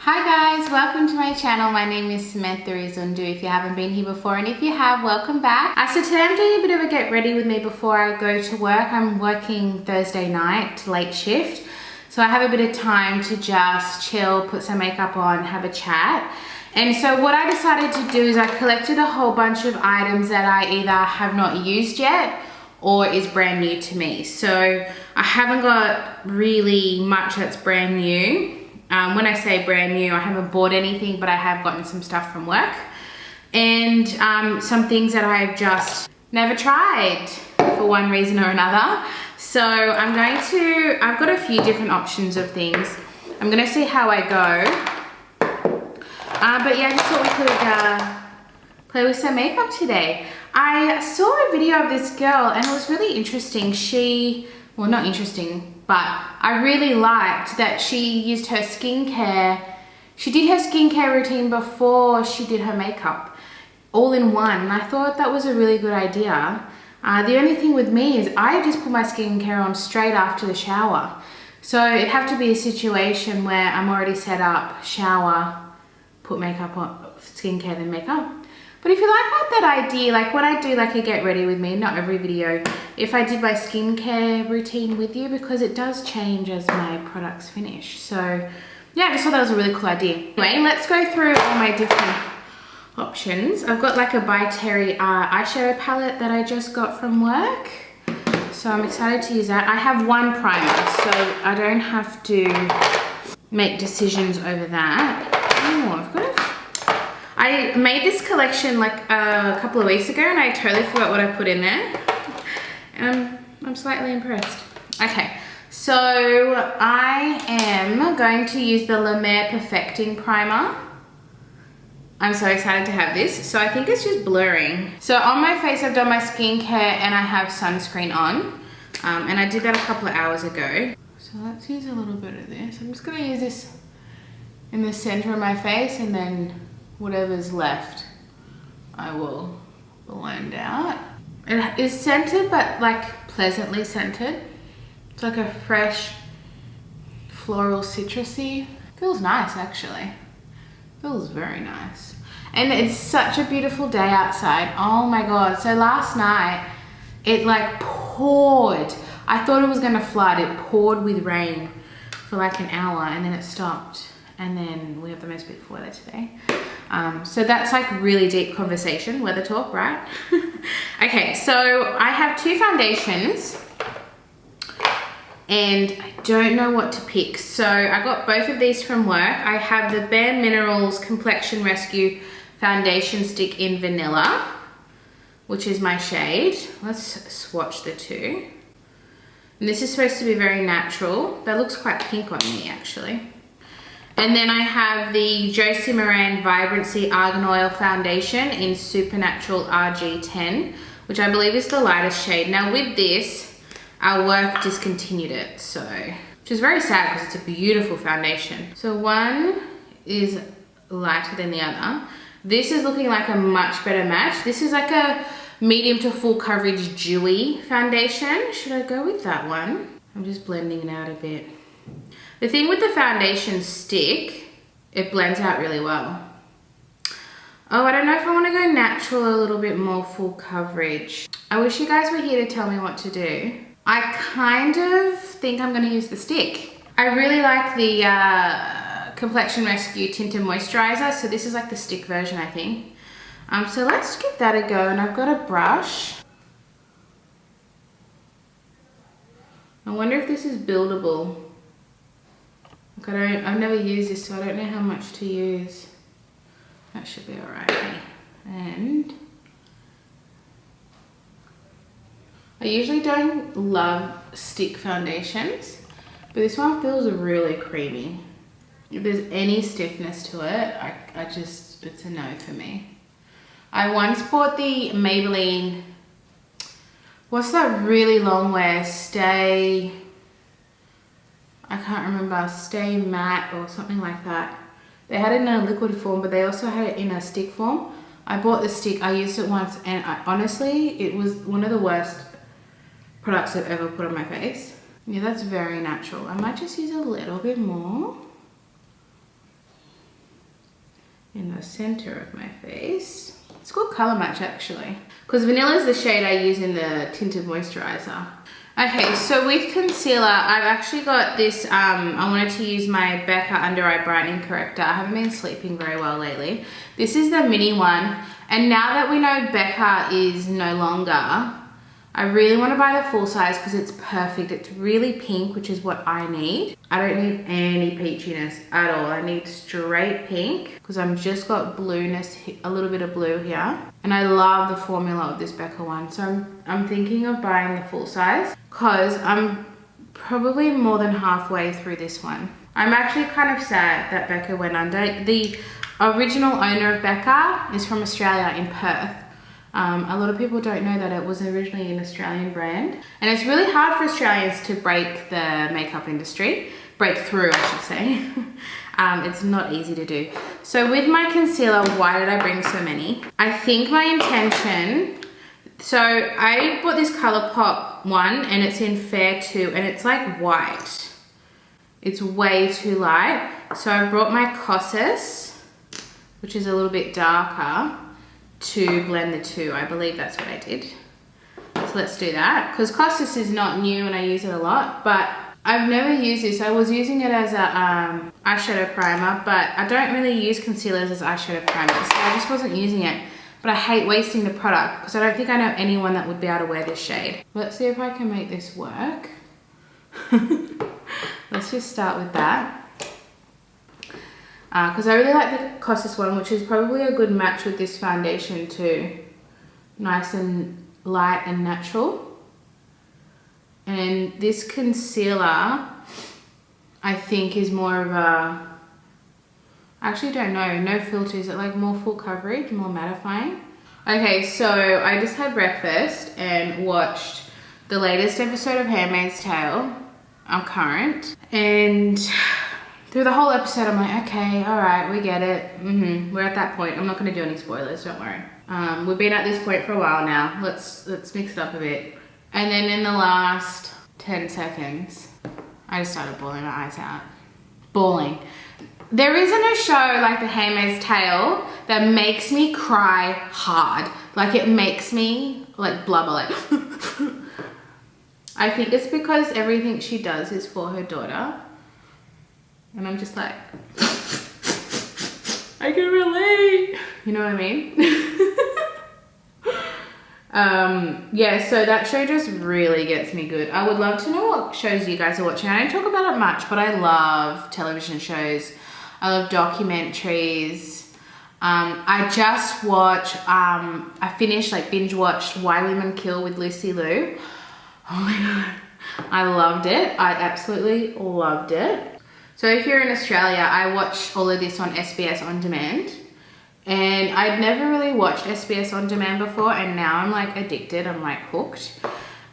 Hi guys, welcome to my channel. My name is Samantha Izundu if you haven't been here before, and if you have, welcome back. So today I'm doing a bit of a get ready with me before I go to work. I'm working Thursday night, late shift. So I have a bit of time to just chill, put some makeup on, have a chat. And so what I decided to do is I collected a whole bunch of items that I either have not used yet or is brand new to me. So I haven't got really much that's brand new. When I say brand new, I haven't bought anything, but I have gotten some stuff from work. And some things that I've just never tried for one reason or another. So I've got a few different options of things. I'm gonna see how I go. But yeah, I just thought we could play with some makeup today. I saw a video of this girl and it was really interesting. Well, not interesting, but I really liked that she used her skincare. She did her skincare routine before she did her makeup, all in one. And I thought that was a really good idea. The only thing with me is I just put my skincare on straight after the shower. So it'd have to be a situation where I'm already set up, shower, put makeup on, skincare, then makeup. But if you like that idea, like when I do like a get ready with me, not every video, if I did my skincare routine with you, because it does change as my products finish. So yeah, I just thought that was a really cool idea. Anyway, let's go through all my different options. I've got like a By Terry eyeshadow palette that I just got from work. So I'm excited to use that. I have one primer, so I don't have to make decisions over that. Oh, I've got a I made this collection like a couple of weeks ago and I totally forgot what I put in there. I'm slightly impressed. Okay, so I am going to use the Mer Perfecting Primer. I'm so excited to have this. So I think it's just blurring. So on my face I've done my skincare and I have sunscreen on. And I did that a couple of hours ago. So let's use a little bit of this. I'm just gonna use this in the center of my face, and then whatever's left I will blend out. It is scented, but like pleasantly scented. It's like a fresh floral citrusy. Feels nice actually. Feels very nice. And it's such a beautiful day outside. Oh my god. So last night it like poured. I thought it was gonna flood. It poured with rain for like an hour and then it stopped. And then we have the most beautiful weather today. So that's like really deep conversation, weather talk, right? Okay, so I have two foundations and I don't know what to pick. So I got both of these from work. I have the Bare Minerals Complexion Rescue Foundation Stick in Vanilla, which is my shade. Let's swatch the two. And this is supposed to be very natural. That looks quite pink on me actually. And then I have the Josie Maran Vibrancy Argan Oil Foundation in Supernatural RG10, which I believe is the lightest shade. Now with this, our work discontinued it, so, which is very sad because it's a beautiful foundation. So one is lighter than the other. This is looking like a much better match. This is like a medium to full coverage dewy foundation. Should I go with that one? I'm just blending it out a bit. The thing with the foundation stick, it blends out really well. Oh, I don't know if I want to go natural or a little bit more full coverage. I wish you guys were here to tell me what to do. I kind of think I'm going to use the stick. I really like the Complexion Rescue Tinted Moisturizer, so this is like the stick version, I think. So let's give that a go, and I've got a brush. I wonder if this is buildable. I've never used this, so I don't know how much to use. That should be alright. And I usually don't love stick foundations, but this one feels really creamy. If there's any stiffness to it, it's a no for me. I once bought the Maybelline, what's that really long wear? I can't remember, Stay Matte or something like that. They had it in a liquid form, but they also had it in a stick form. I bought the stick, I used it once, and honestly, it was one of the worst products I've ever put on my face. Yeah, that's very natural. I might just use a little bit more. in the center of my face. It's a good color match actually, because vanilla is the shade I use in the tinted moisturizer. Okay, so with concealer, I've actually got this, I wanted to use my Becca Under Eye Brightening Corrector. I haven't been sleeping very well lately. This is the mini one, and now that we know Becca is no longer, I really want to buy the full size because it's perfect. It's really pink, which is what I need. I don't need any peachiness at all. I need straight pink because I've just got blueness, a little bit of blue here. And I love the formula of this Becca one. So I'm thinking of buying the full size because I'm probably more than halfway through this one. I'm actually kind of sad that Becca went under. The original owner of Becca is from Australia in Perth. A lot of people don't know that it was originally an Australian brand, and it's really hard for Australians to break the makeup industry, break through I should say. It's not easy to do. So with my concealer, why did I bring so many? I think my intention, so I bought this Colourpop one and it's in Fair 2 and it's like white. It's way too light. So I brought my Kosas, which is a little bit darker, to blend the two. I believe that's what I did. So let's do that. Because Kosas is not new and I use it a lot, but I've never used this. I was using it as a eyeshadow primer, but I don't really use concealers as eyeshadow primers, so I just wasn't using it. But I hate wasting the product because I don't think I know anyone that would be able to wear this shade. Let's see if I can make this work. Let's just start with that. Because I really like the Kosas one, which is probably a good match with this foundation too. Nice and light and natural. And this concealer, I think, is more of a, I actually don't know, no filter. Is it like more full coverage, more mattifying? Okay, so I just had breakfast and watched the latest episode of Handmaid's Tale. I'm current. And through the whole episode, I'm like, okay, all right, we get it. We're at that point. I'm not gonna do any spoilers, don't worry. We've been at this point for a while now. Let's mix it up a bit. And then in the last 10 seconds, I just started bawling my eyes out. Bawling. There isn't a show like The Handmaid's Tale that makes me cry hard. Like it makes me like blubber like. I think it's because everything she does is for her daughter. And I'm just like, I can relate. You know what I mean? Yeah, so that show just really gets me good. I would love to know what shows you guys are watching. I don't talk about it much, but I love television shows. I love documentaries. I just watched, I finished, like binge watched Why Women Kill with Lucy Liu. Oh my God. I loved it. I absolutely loved it. So if you're in Australia, I watch all of this on SBS On Demand. And I'd never really watched SBS On Demand before, and now I'm like addicted, I'm like hooked.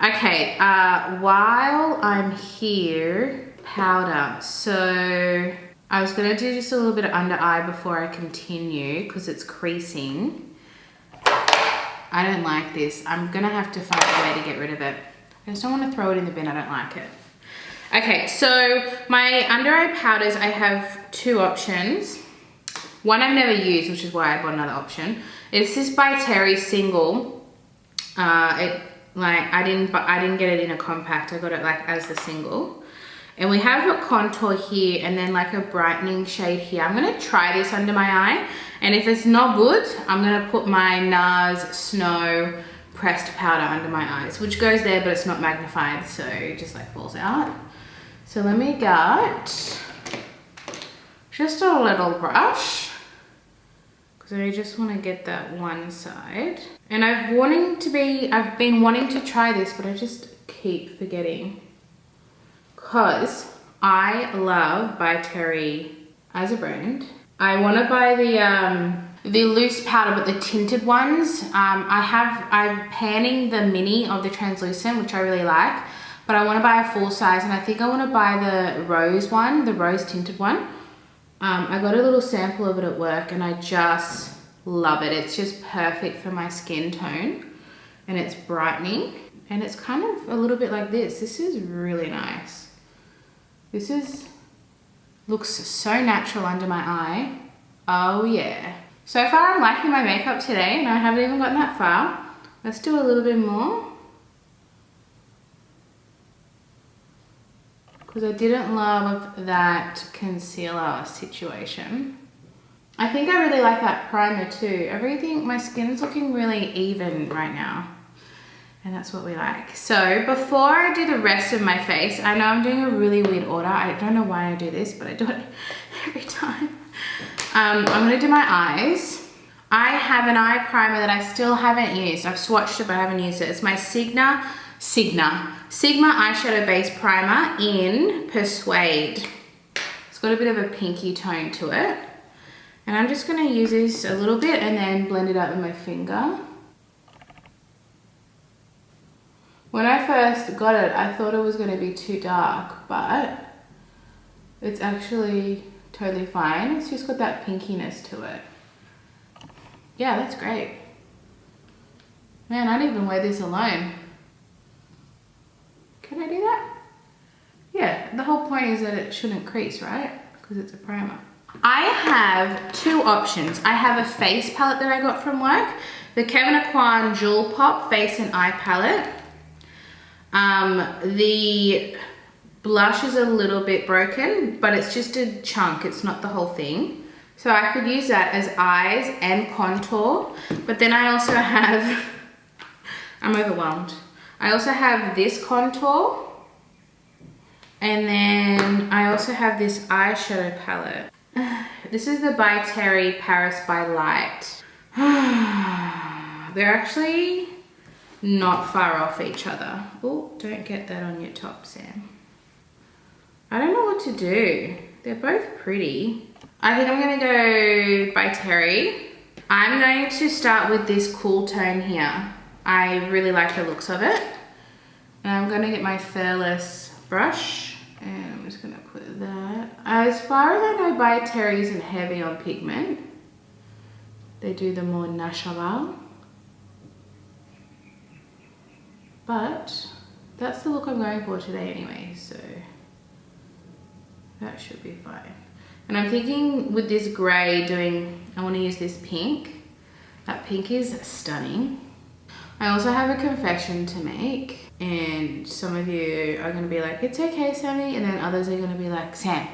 Okay, while I'm here, powder. So I was gonna do just a little bit of under eye before I continue because it's creasing. I don't like this. I'm gonna have to find a way to get rid of it. I just don't want to throw it in the bin, I don't like it. Okay, so my under eye powders, I have two options. One I've never used, which is why I bought another option. It's this by Terry single. I didn't get it in a compact. I got it like as the single. And we have a contour here and then like a brightening shade here. I'm gonna try this under my eye. And if it's not good, I'm gonna put my NARS Snow pressed powder under my eyes, which goes there, but it's not magnified, so it just like falls out. So let me get just a little brush, because I just want to get that one side. And I've been wanting to try this, but I just keep forgetting. Because I love by Terry as a brand. I want to buy the loose powder, but the tinted ones. I'm panning the mini of the translucent, which I really like, but I want to buy a full size, and I think I want to buy the rose one, the rose tinted one. I got a little sample of it at work and I just love it. It's just perfect for my skin tone and it's brightening, and it's kind of a little bit like this. This is really nice. Looks so natural under my eye. Oh yeah. So far I'm liking my makeup today and I haven't even gotten that far. Let's do a little bit more. Because I didn't love that concealer situation. I think I really like that primer too. Everything, my skin's looking really even right now. And that's what we like. So before I do the rest of my face, I know I'm doing a really weird order. I don't know why I do this, but I do it every time. I'm gonna do my eyes. I have an eye primer that I still haven't used. I've swatched it, but I haven't used it. It's my Sigma eyeshadow base primer in Persuade. It's got a bit of a pinky tone to it. And I'm just gonna use this a little bit and then blend it out with my finger. When I first got it, I thought it was gonna be too dark, but it's actually totally fine. It's just got that pinkiness to it. Yeah, that's great. Man, I'd even wear this alone. Can I do that? Yeah, the whole point is that it shouldn't crease, right? Because it's a primer. I have two options. I have a face palette that I got from work. The Kevyn JewelPop Face and Eye Palette. The blush is a little bit broken, but it's just a chunk. It's not the whole thing. So I could use that as eyes and contour. But then I also have, I'm overwhelmed. I also have this contour. And then I also have this eyeshadow palette. This is the By Terry Paris by Light. They're actually not far off each other. Oh, don't get that on your top, Sam. I don't know what to do. They're both pretty. I think I'm gonna go By Terry. I'm going to start with this cool tone here. I really like the looks of it. And I'm gonna get my Fairless brush. And I'm just gonna put that. As far as I know, By Terry isn't heavy on pigment. They do the more natural. But that's the look I'm going for today anyway, so that should be fine. And I'm thinking with this grey I wanna use this pink. That pink is stunning. I also have a confession to make. And some of you are gonna be like, it's okay, Sammy. And then others are gonna be like, Sam,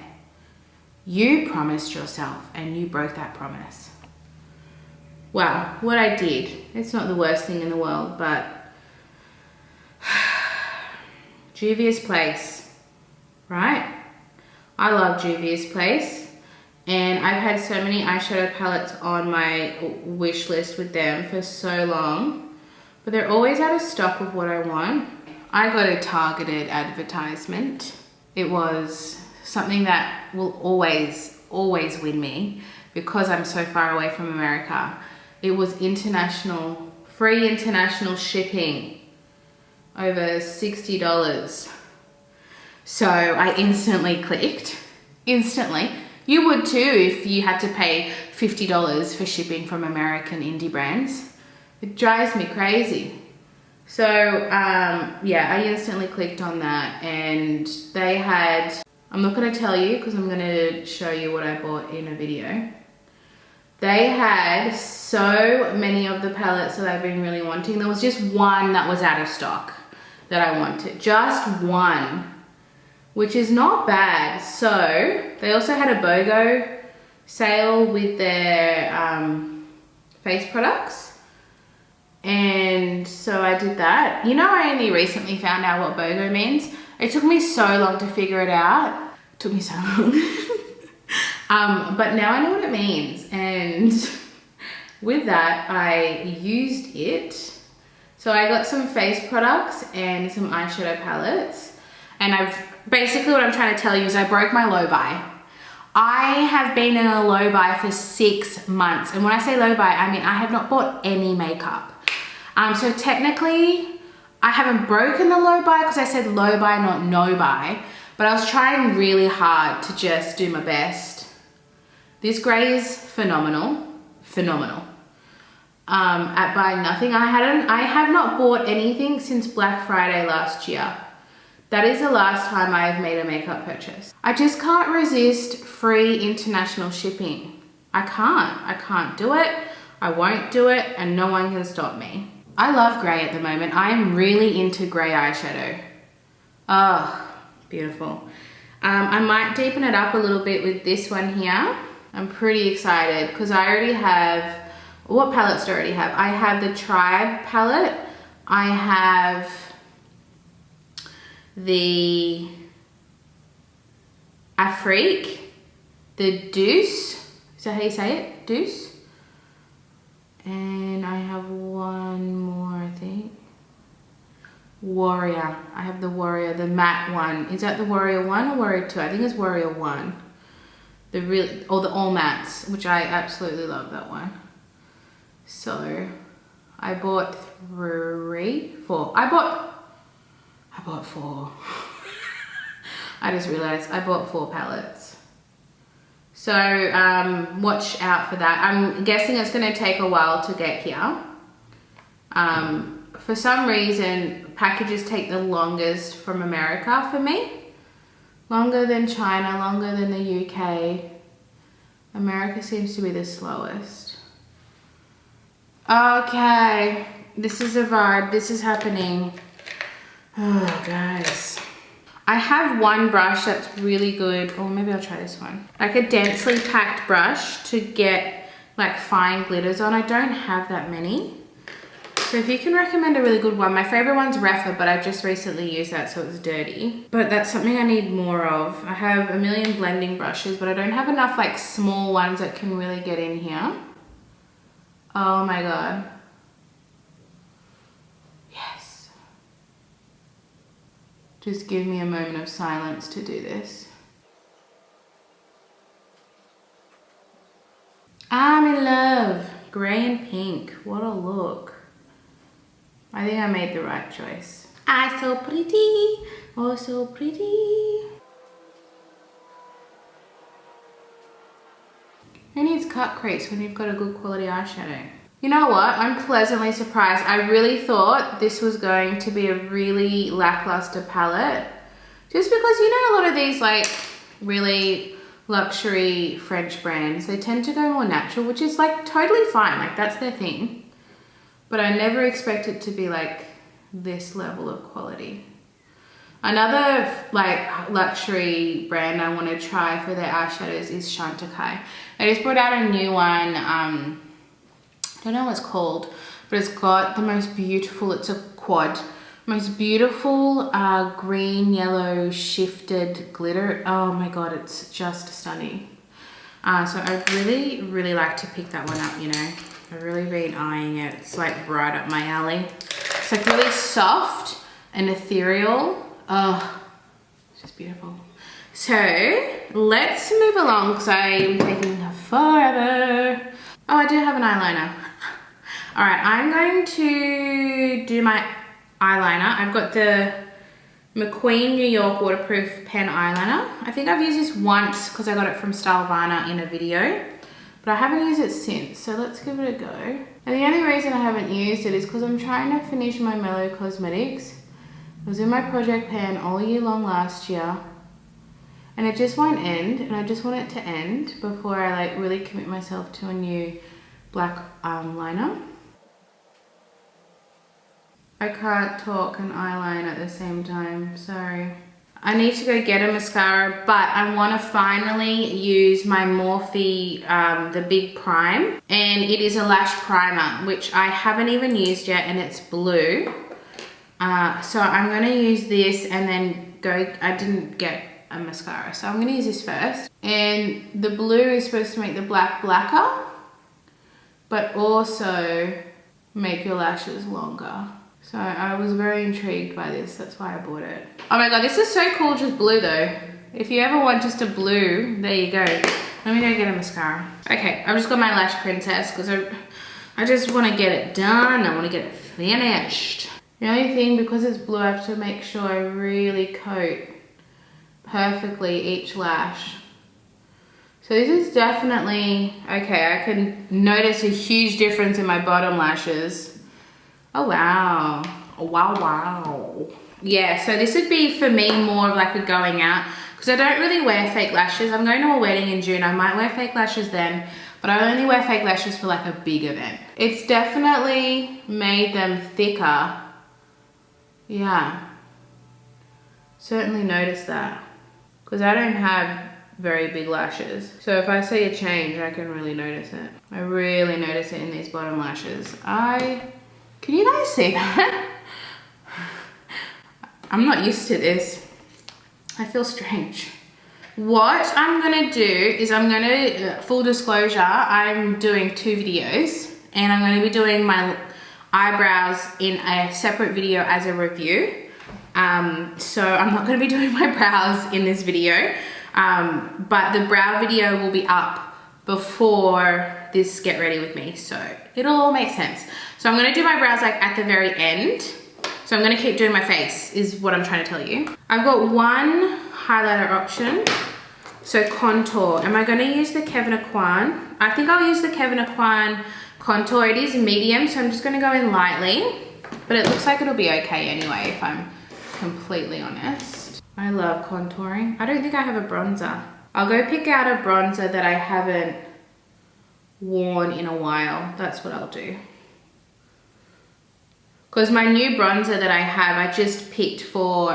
you promised yourself and you broke that promise. Well, what I did, it's not the worst thing in the world, but Juvia's Place, right? I love Juvia's Place. And I've had so many eyeshadow palettes on my wish list with them for so long. But they're always out of stock of what I want. I got a targeted advertisement. It was something that will always win me because I'm so far away from America. It was free international shipping, over $60. So I instantly clicked, instantly. You would too if you had to pay $50 for shipping from American indie brands. It drives me crazy. So yeah, I instantly clicked on that and they had, I'm not gonna tell you because I'm gonna show you what I bought in a video. They had so many of the palettes that I've been really wanting. There was just one that was out of stock that I wanted, just one, which is not bad. So they also had a BOGO sale with their face products. And so I did that. You know, I only recently found out what BOGO means. It took me so long to figure it out. It took me so long. But now I know what it means. And with that, I used it. So I got some face products and some eyeshadow palettes. And basically what I'm trying to tell you is I broke my low buy. I have been in a low buy for 6 months. And when I say low buy, I mean I have not bought any makeup. So technically, I haven't broken the low buy because I said low buy, not no buy. But I was trying really hard to just do my best. This grey is phenomenal. Phenomenal. At buying nothing. I have not bought anything since Black Friday last year. That is the last time I have made a makeup purchase. I just can't resist free international shipping. I can't do it. I won't do it, and no one can stop me. I love grey at the moment. I am really into grey eyeshadow. Oh, beautiful. I might deepen it up a little bit with this one here. I'm pretty excited because I already have, what palettes do I already have? I have the Tribe palette. I have the Afrique, the Deuce, is that how you say it? Deuce? And I have one more, I think. Warrior. I have the Warrior, the matte one. Is that the Warrior 1 or Warrior 2? I think it's Warrior 1. The real, or the all mattes, which I absolutely love that one. So I bought 4. I bought 4. I just realized I bought 4 palettes. So watch out for that. I'm guessing it's going to take a while to get here. For some reason, packages take the longest from America for me. Longer than China, longer than the UK. America seems to be the slowest. Okay, this is a vibe. This is happening. Oh, guys. I have one brush that's really good. Or maybe I'll try this one. Like a densely packed brush to get like fine glitters on. I don't have that many. So if you can recommend a really good one, my favorite one's Refa, but I've just recently used that, so it's dirty. But that's something I need more of. I have a million blending brushes, but I don't have enough like small ones that can really get in here. Oh my God. Yes. Just give me a moment of silence to do this. I'm in love. Gray and pink. What a look. I think I made the right choice. Ah, so pretty. Oh, so pretty. Who needs cut crease when you've got a good quality eyeshadow? You know what? I'm pleasantly surprised. I really thought this was going to be a really lackluster palette. Just because, you know, a lot of these like really luxury French brands, they tend to go more natural, which is like totally fine. Like that's their thing. But I never expect it to be like this level of quality. Another like luxury brand I want to try for their eyeshadows is Chantecaille. They just brought out a new one. I don't know what it's called, but it's got the most beautiful, it's a quad, most beautiful green, yellow shifted glitter. Oh my God, it's just stunning. So I really, really like to pick that one up, you know. I've really been eyeing it. It's like right up my alley. It's like really soft and ethereal. Oh, it's just beautiful. So let's move along because I'm taking forever. Oh, I do have an eyeliner. All right, I'm going to do my eyeliner. I've got the MQNY Waterproof Pen Eyeliner. I think I've used this once because I got it from Stylevana in a video. But I haven't used it since, so let's give it a go. And the only reason I haven't used it is because I'm trying to finish my Mellow Cosmetics. It was in my project pan all year long last year. And it just won't end, and I just want it to end before I like really commit myself to a new black liner. I can't talk and eyeliner at the same time, sorry. I need to go get a mascara, but I want to finally use my Morphe, the Big Prime. And it is a lash primer, which I haven't even used yet, and it's blue. So I'm going to use this and then go, I didn't get a mascara, so I'm going to use this first. And the blue is supposed to make the black blacker, but also make your lashes longer. So I was very intrigued by this, that's why I bought it. Oh my God, this is so cool, just blue though. If you ever want just a blue, there you go. Let me go get a mascara. Okay, I've just got my Lash Princess because I just want to get it done. I want to get it finished. The only thing, because it's blue, I have to make sure I really coat perfectly each lash. So this is definitely, okay, I can notice a huge difference in my bottom lashes. Oh wow, oh, wow. Yeah, so this would be for me more of like a going out, because I don't really wear fake lashes. I'm going to a wedding in June, I might wear fake lashes then, but I only wear fake lashes for like a big event. It's definitely made them thicker. Yeah, certainly noticed that, because I don't have very big lashes. So if I see a change, I can really notice it. I really notice it in these bottom lashes. Can you guys see that? I'm not used to this. I feel strange. What I'm gonna do is full disclosure, I'm doing 2 videos and I'm gonna be doing my eyebrows in a separate video as a review. So I'm not gonna be doing my brows in this video, but the brow video will be up before this get ready with me. So it'll all make sense. So I'm gonna do my brows like at the very end. So I'm gonna keep doing my face is what I'm trying to tell you. I've got one highlighter option. So contour. Am I gonna use the Kevyn aucoin? I think I'll use the Kevyn aucoin contour. It is medium, so I'm just gonna go in lightly, but it looks like it'll be okay anyway, if I'm completely honest. I love contouring. I don't think I have a bronzer. I'll go pick out a bronzer that I haven't worn in a while. That's what I'll do. Because my new bronzer that I have, I just picked for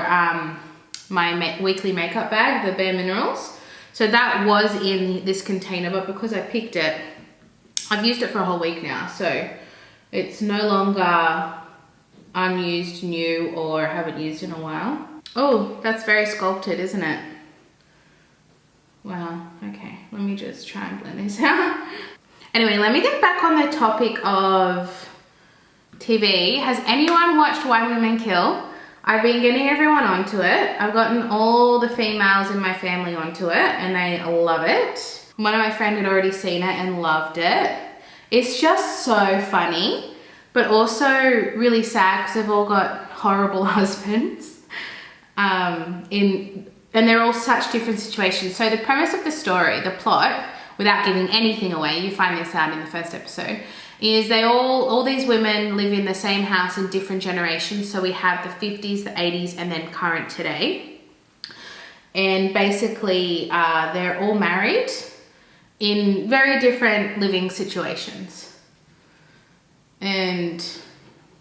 my weekly makeup bag, the Bare Minerals. So that was in this container, but because I picked it, I've used it for a whole week now. So it's no longer unused, new, or haven't used in a while. Oh, that's very sculpted, isn't it? Wow, okay. Let me just try and blend this out. Anyway, let me get back on the topic of TV. Has anyone watched Why Women Kill? I've been getting everyone onto it. I've gotten all the females in my family onto it and they love it. One of my friends had already seen it and loved it. It's just so funny, but also really sad because they've all got horrible husbands. And they're all such different situations. So the premise of the story, the plot, without giving anything away, you find this out in the first episode, is all these women live in the same house in different generations. So we have the 50s, the 80s, and then current today. And basically they're all married in very different living situations. And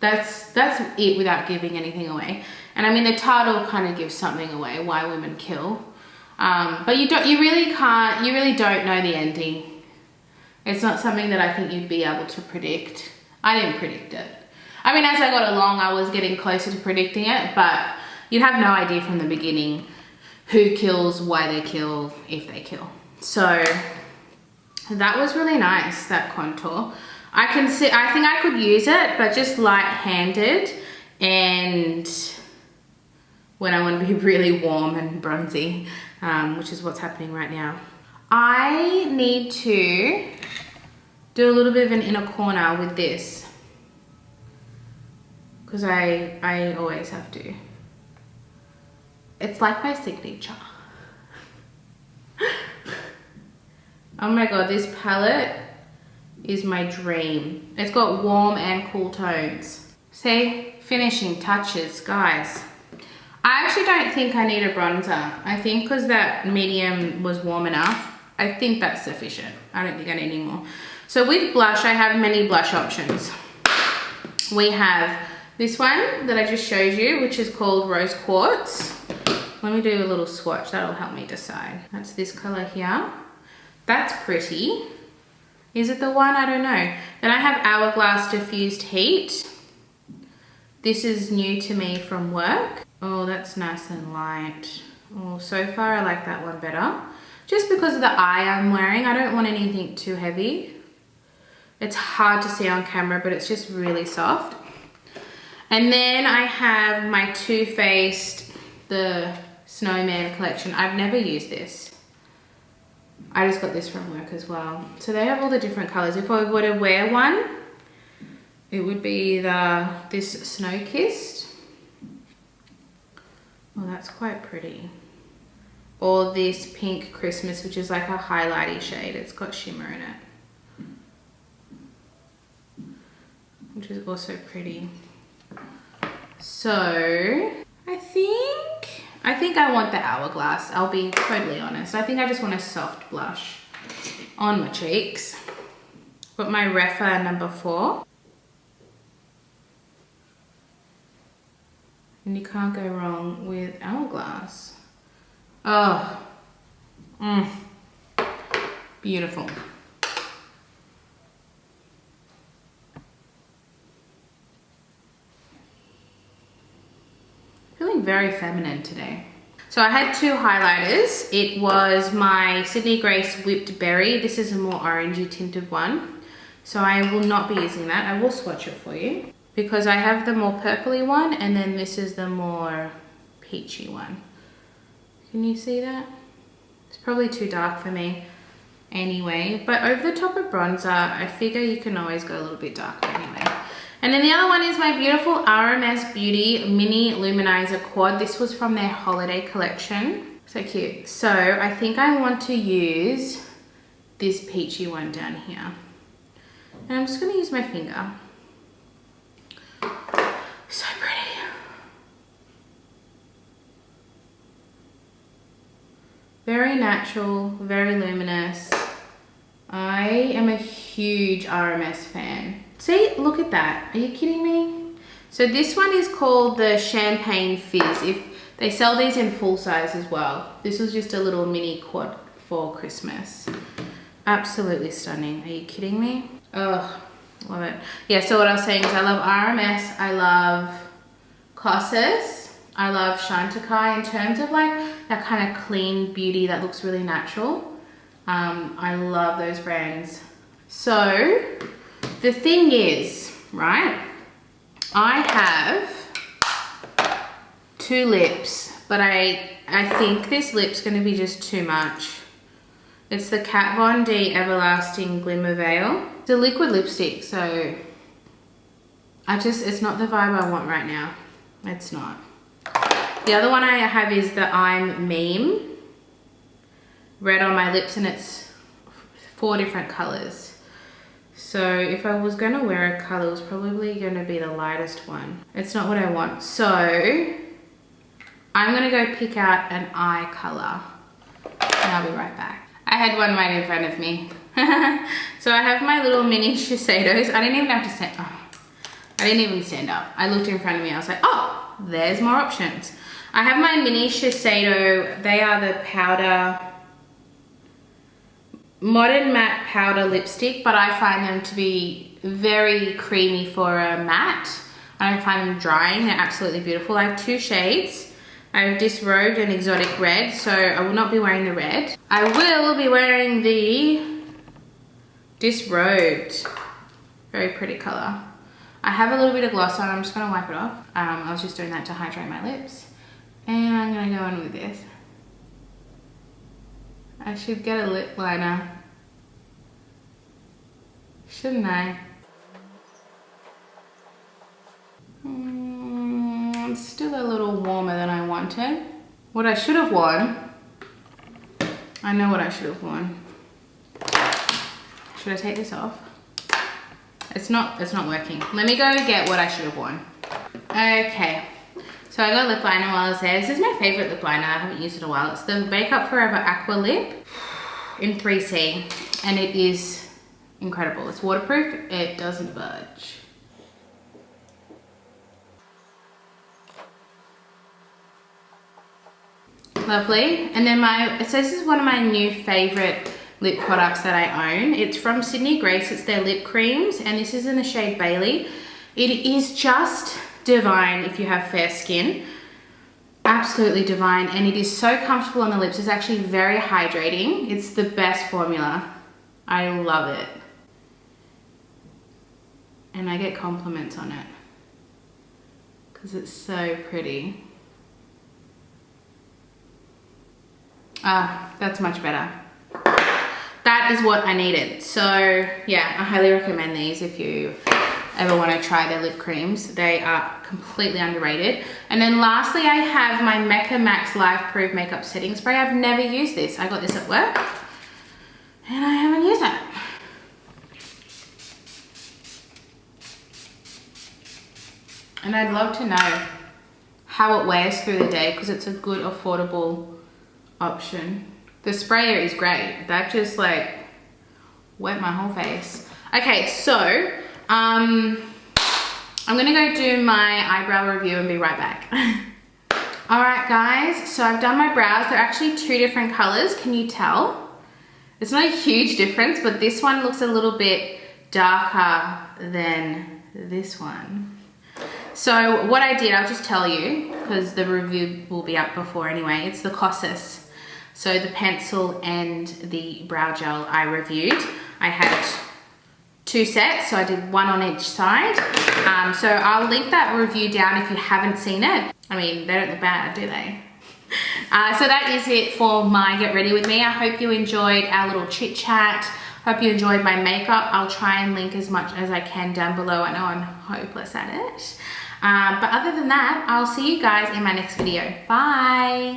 that's it without giving anything away. And I mean, the title kind of gives something away, Why Women Kill. But you really don't know the ending. It's not something that I think you'd be able to predict. I didn't predict it. I mean, as I got along, I was getting closer to predicting it, but you'd have no idea from the beginning who kills, why they kill, if they kill. So that was really nice, that contour. I think I could use it, but just light-handed and when I want to be really warm and bronzy, which is what's happening right now. I need to do a little bit of an inner corner with this because I always have to. It's like my signature. Oh my god, this palette is my dream. It's got warm and cool tones. See? Finishing touches, guys. I actually don't think I need a bronzer. I think because that medium was warm enough, I think that's sufficient. I don't think I need any more. So with blush, I have many blush options. We have this one that I just showed you, which is called Rose Quartz. Let me do a little swatch, that'll help me decide. That's this color here. That's pretty. Is it the one? I don't know. Then I have Hourglass Diffused Heat. This is new to me from work. Oh, that's nice and light. Oh, so far I like that one better. Just because of the eye I'm wearing, I don't want anything too heavy. It's hard to see on camera, but it's just really soft. And then I have my Too Faced, the Snowman collection. I've never used this. I just got this from work as well. So they have all the different colors. If I were to wear one, it would be this Snow Kissed. Well, that's quite pretty. Or this Pink Christmas, which is like a highlighty shade. It's got shimmer in it, which is also pretty. So I think I want the Hourglass. I'll be totally honest. I think I just want a soft blush on my cheeks. Got my Refa number 4. And you can't go wrong with Hourglass. Oh, beautiful. Feeling very feminine today. So I had 2 highlighters. It was my Sydney Grace Whipped Berry. This is a more orangey tinted one. So I will not be using that. I will swatch it for you because I have the more purpley one and then this is the more peachy one. Can you see that? It's probably too dark for me anyway, but over the top of bronzer, I figure you can always go a little bit darker anyway. And then the other one is my beautiful RMS Beauty Mini Luminizer Quad. This was from their holiday collection. So cute. So I think I want to use this peachy one down here. And I'm just gonna use my finger. So pretty. Very natural, very luminous. I am a huge RMS fan. See, look at that. Are you kidding me? So this one is called the Champagne Fizz. They sell these in full size as well. This was just a little mini quad for Christmas. Absolutely stunning. Are you kidding me? Oh, love it. Yeah, so what I was saying is I love RMS. I love Kosas. I love Chantecaille in terms of like that kind of clean beauty that looks really natural. I love those brands. So the thing is, right, I have 2 lips, but I think this lip's gonna be just too much. It's the Kat Von D Everlasting Glimmer Veil. It's a liquid lipstick, so it's not the vibe I want right now. It's not. The other one I have is the I'm Meme. Red on my lips, and it's 4 different colors. So if I was gonna wear a color, it was probably gonna be the lightest one. It's not what I want. So I'm gonna go pick out an eye color and I'll be right back. I had one right in front of me. So I have my little mini Shiseidos. I didn't even have to stand, I didn't even stand up. I looked in front of me, I was like, oh, there's more options. I have my mini Shiseido. They are the powder, modern matte powder lipstick, but I find them to be very creamy for a matte. I don't find them drying. They're absolutely beautiful. I have 2 shades. I have Disrobed and Exotic Red, so I will not be wearing the red. I will be wearing the Disrobed. Very pretty color. I have a little bit of gloss on. I'm just gonna wipe it off. I was just doing that to hydrate my lips. And I'm gonna go in with this. I should get a lip liner. Shouldn't I? It's still a little warmer than I wanted. What I should have worn, I know what I should have worn. Should I take this off? It's not working. Let me go get what I should have worn. Okay, so I got lip liner while I was there. This is my favorite lip liner. I haven't used it in a while. It's the Makeup Forever Aqua Lip in 3C, and it is incredible. It's waterproof, it doesn't budge. Lovely. And then it says this is one of my new favorite lip products that I own. It's from Sydney Grace. It's their lip creams, and this is in the shade Bailey. It is just divine if you have fair skin. Absolutely divine, and it is so comfortable on the lips. It's actually very hydrating. It's the best formula. I love it. And I get compliments on it because it's so pretty. Ah, that's much better. That is what I needed. So yeah, I highly recommend these if you ever want to try their lip creams. They are completely underrated. And then lastly, I have my Mecca Max Live Proof Makeup Setting Spray. I've never used this. I got this at work and I haven't used it. And I'd love to know how it wears through the day because it's a good, affordable option. The sprayer is great. That just like wet my whole face. Okay, so I'm gonna go do my eyebrow review and be right back. All right, guys, so I've done my brows. They're actually two different colors. Can you tell? It's not a huge difference, but this one looks a little bit darker than this one. So what I did, I'll just tell you, because the review will be up before anyway. It's the Kosas. So the pencil and the brow gel I reviewed. I had 2 sets, so I did one on each side. So I'll leave that review down if you haven't seen it. I mean, they don't look bad, do they? So that is it for my Get Ready With Me. I hope you enjoyed our little chit chat. Hope you enjoyed my makeup. I'll try and link as much as I can down below. I know I'm hopeless at it. But other than that, I'll see you guys in my next video. Bye.